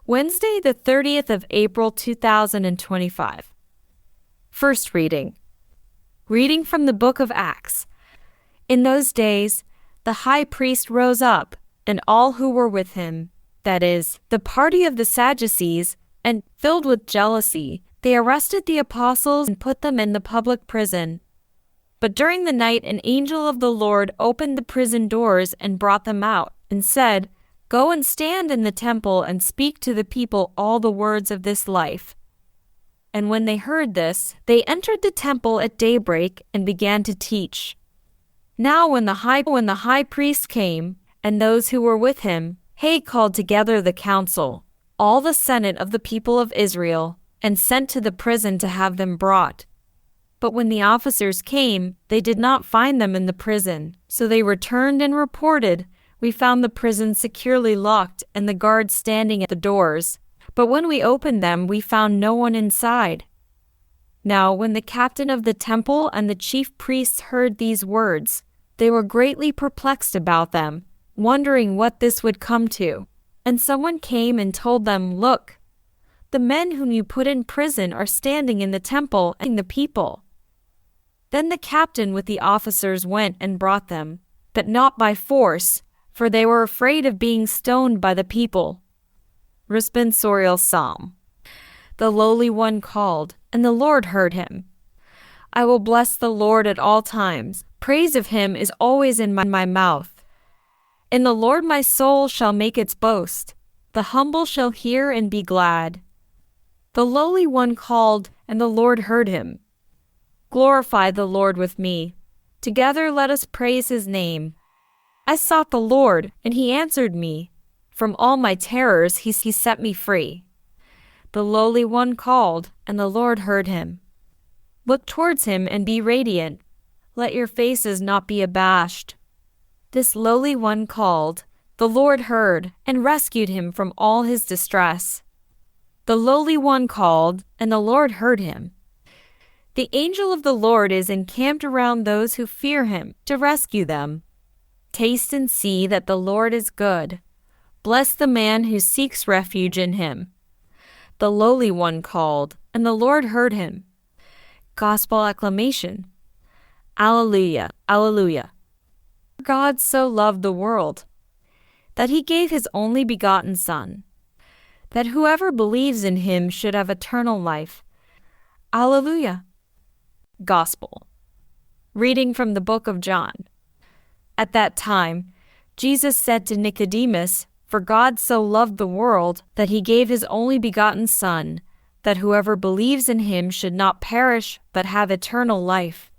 Wednesday, the 30th of April, 2025. First reading. Reading from the book of Acts. In those days, the high priest rose up, and all who were with him, that is, the party of the Sadducees, and, filled with jealousy, they arrested the apostles and put them in the public prison. But during the night an angel of the Lord opened the prison doors and brought them out, and said, "Go and stand in the temple and speak to the people all the words of this life." And when they heard this, they entered the temple at daybreak and began to teach. Now when the high priest came, and those who were with him, he called together the council, all the senate of the people of Israel, and sent to the prison to have them brought. But when the officers came, they did not find them in the prison, so they returned and reported, "We found the prison securely locked and the guards standing at the doors, but when we opened them we found no one inside." Now when the captain of the temple and the chief priests heard these words, they were greatly perplexed about them, wondering what this would come to. And someone came and told them, "Look, the men whom you put in prison are standing in the temple and the people." Then the captain with the officers went and brought them, but not by force, for they were afraid of being stoned by the people. Responsorial Psalm. The lowly one called, and the Lord heard him. I will bless the Lord at all times. Praise of him is always in my mouth. In the Lord my soul shall make its boast. The humble shall hear and be glad. The lowly one called, and the Lord heard him. Glorify the Lord with me. Together let us praise his name. I sought the Lord, and he answered me. From all my terrors he set me free. The lowly one called, and the Lord heard him. Look towards him and be radiant. Let your faces not be abashed. This lowly one called, the Lord heard, and rescued him from all his distress. The lowly one called, and the Lord heard him. The angel of the Lord is encamped around those who fear him, to rescue them. Taste and see that the Lord is good. Bless the man who seeks refuge in him. The lowly one called, and the Lord heard him. Gospel acclamation. Alleluia, alleluia. God so loved the world, that he gave his only begotten Son, that whoever believes in him should have eternal life. Alleluia. Gospel. Reading from the book of John. At that time, Jesus said to Nicodemus, "For God so loved the world that he gave his only begotten Son, that whoever believes in him should not perish but have eternal life.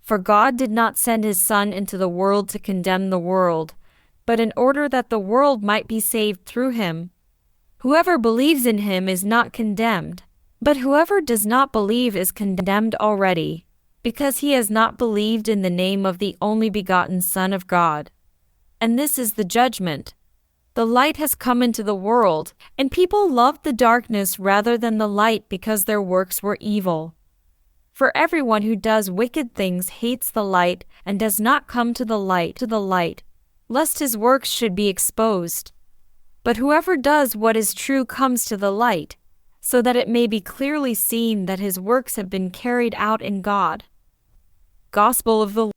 For God did not send his Son into the world to condemn the world, but in order that the world might be saved through him. Whoever believes in him is not condemned, but whoever does not believe is condemned already, because he has not believed in the name of the only begotten Son of God. And this is the judgment. The light has come into the world, and people loved the darkness rather than the light because their works were evil. For everyone who does wicked things hates the light and does not come to the light, lest his works should be exposed. But whoever does what is true comes to the light, so that it may be clearly seen that his works have been carried out in God." Gospel of the